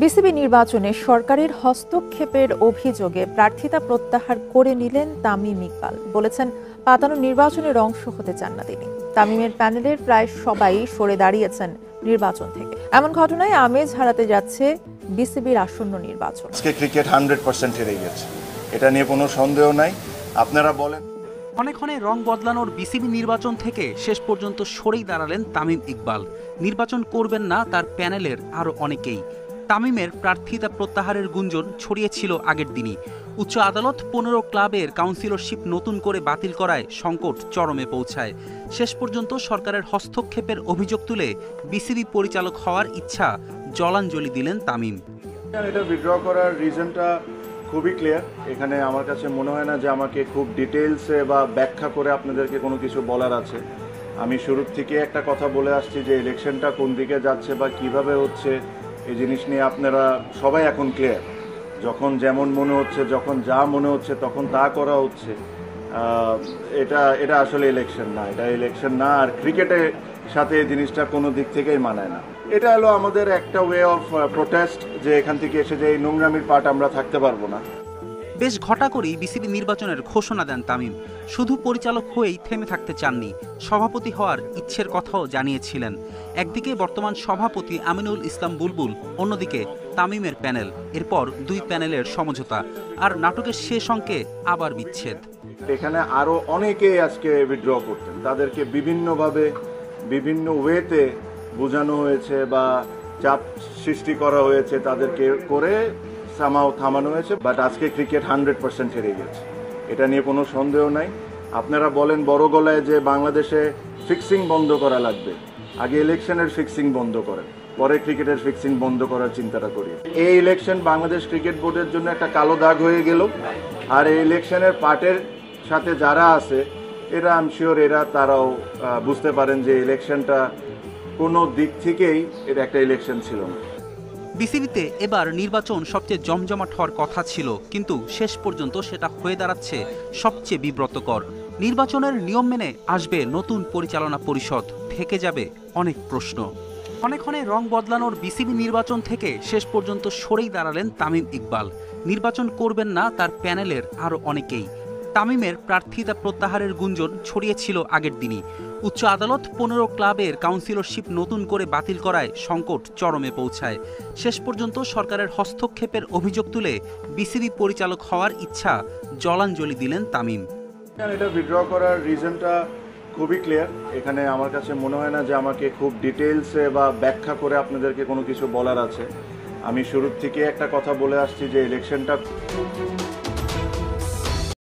BCB নির্বাচনে সরকারের হস্তক্ষেপের অভিযোগে প্রার্থিতা প্রত্যাহার করে নিলেন তামিম ইকবাল। বলেছেন, পাতানো নির্বাচনের অংশ হতে চান না তিনি। তামিমের প্যানেলের প্রায় সবাই সরে দাঁড়িয়েছেন নির্বাচন থেকে। এমন ঘটনায় আমেজ হারাতে যাচ্ছে বিসিবির আসন্ন নির্বাচন। আজকে ক্রিকেট 100% হেরে গেছে, এটা নিয়ে কোনো সন্দেহ নাই। আপনারা বলেন, ক্ষণে ক্ষণে রং বদলানোর বিসিবি নির্বাচন থেকে শেষ পর্যন্ত সরেই দাঁড়ালেন তামিম ইকবাল। নির্বাচন করবেন না তার প্যানেলের আরও অনেকেই। তামিমের প্রার্থিতা প্রত্যাহারের গুঞ্জন ছড়িয়েছিল আগের দিনই। উচ্চ আদালত 15 ক্লাবের কাউন্সিলরশিপ নতুন করে বাতিল করায় সংকট চরমে পৌঁছায়। শেষ পর্যন্ত সরকারের হস্তক্ষেপের অভিযোগ তুলে বিসিবি পরিচালক হওয়ার ইচ্ছা জলাঞ্জলি দিলেন তামিম। এটা উইথড্র করার রিজনটা খুবই ক্লিয়ার। এখানে আমার কাছে মনে হয় না যে আমাকে খুব ডিটেলসে বা ব্যাখ্যা করে আপনাদেরকে কোনো কিছু বলার আছে। আমি শুরুর থেকে একটা কথা বলে আসছি যে ইলেকশনটা কোন দিকে যাচ্ছে বা কিভাবে হচ্ছে, এই জিনিস নিয়ে আপনারা সবাই এখন ক্লিয়ার। যখন যেমন মনে হচ্ছে, যখন যা মনে হচ্ছে তখন তা করা হচ্ছে। এটা আসলে ইলেকশন না, এটা ইলেকশন না। আর ক্রিকেটের সাথে এই জিনিসটা কোনো দিক থেকেই মানায় না। এটা হলো আমাদের একটা ওয়ে অফ প্রোটেস্ট, যে এখান থেকে এসে যে এই নোংরামির পার্ট আমরা থাকতে পারবো না। বেশ ঘটা করেই বিসিবি নির্বাচনের ঘোষণা দেন তামিম। শুধু পরিচালক হয়েই থেমে থাকতে চাননি, সভাপতি হওয়ার ইচ্ছের কথাও জানিয়েছিলেন। একদিকে বর্তমান সভাপতি আমিনুল ইসলাম বুলবুল, অন্যদিকে তামিমের প্যানেল। এরপর দুই প্যানেলের সমঝোতা, আর নাটকের শেষ অঙ্কে আবার বিচ্ছেদ। এখানে আরও অনেকেই আজকে উইথড্র করতেন, তাদেরকে বিভিন্নভাবে বিভিন্ন ওয়েতে বোঝানো হয়েছে বা চাপ সৃষ্টি করা হয়েছে, তাদেরকে করে থামানো হয়েছে। বাট আজকে ক্রিকেট 100% হেরে গেছে, এটা নিয়ে কোনো সন্দেহ নাই। আপনারা বলেন বড় গলায় যে বাংলাদেশে ফিক্সিং বন্ধ করা লাগবে, আগে ইলেকশনের ফিক্সিং বন্ধ করেন, পরে ক্রিকেটের ফিক্সিং বন্ধ করার চিন্তাটা করি। এই ইলেকশন বাংলাদেশ ক্রিকেট বোর্ডের জন্য একটা কালো দাগ হয়ে গেল। আর এই ইলেকশনের পার্টের সাথে যারা আছে এরা আই এম শিওর তারাও বুঝতে পারেন যে ইলেকশনটা কোনো দিক থেকেই এটা একটা ইলেকশন ছিল না। বিসিবিতে এবার নির্বাচন সবচেয়ে জমজমাট হওয়ার কথা ছিল, কিন্তু শেষ পর্যন্ত সেটা হয়ে দাঁড়াচ্ছে সবচেয়ে বিব্রতকর। নির্বাচনের নিয়ম মেনে আসবে নতুন পরিচালনা পরিষদ, থেকে যাবে অনেক প্রশ্ন। ক্ষণে ক্ষণে রং বদলানোর বিসিবি নির্বাচন থেকে শেষ পর্যন্ত সরেই দাঁড়ালেন তামিম ইকবাল। নির্বাচন করবেন না তার প্যানেলের আরও অনেকেই। তামিমের প্রার্থিতা প্রত্যাহারের গুঞ্জন ছড়িয়েছিল আগের দিনই। উচ্চ আদালত 15 ক্লাবের কাউন্সিলরশিপ নতুন করে বাতিল করায় সংকট চরমে পৌঁছায়। শেষ পর্যন্ত সরকারের হস্তক্ষেপের অভিযোগ তুলে বিসিবি পরিচালক হওয়ার ইচ্ছা জলাঞ্জলি দিলেন তামিম। এটা উইথড্র করার রিজনটা খুবই ক্লিয়ার। এখানে আমার কাছে মনে হয় না যে আমাকে খুব ডিটেলসে বা ব্যাখ্যা করে আপনাদেরকে কোনো কিছু বলার আছে। আমি শুরুর থেকে একটা কথা বলে আসছি যে ইলেকশনটা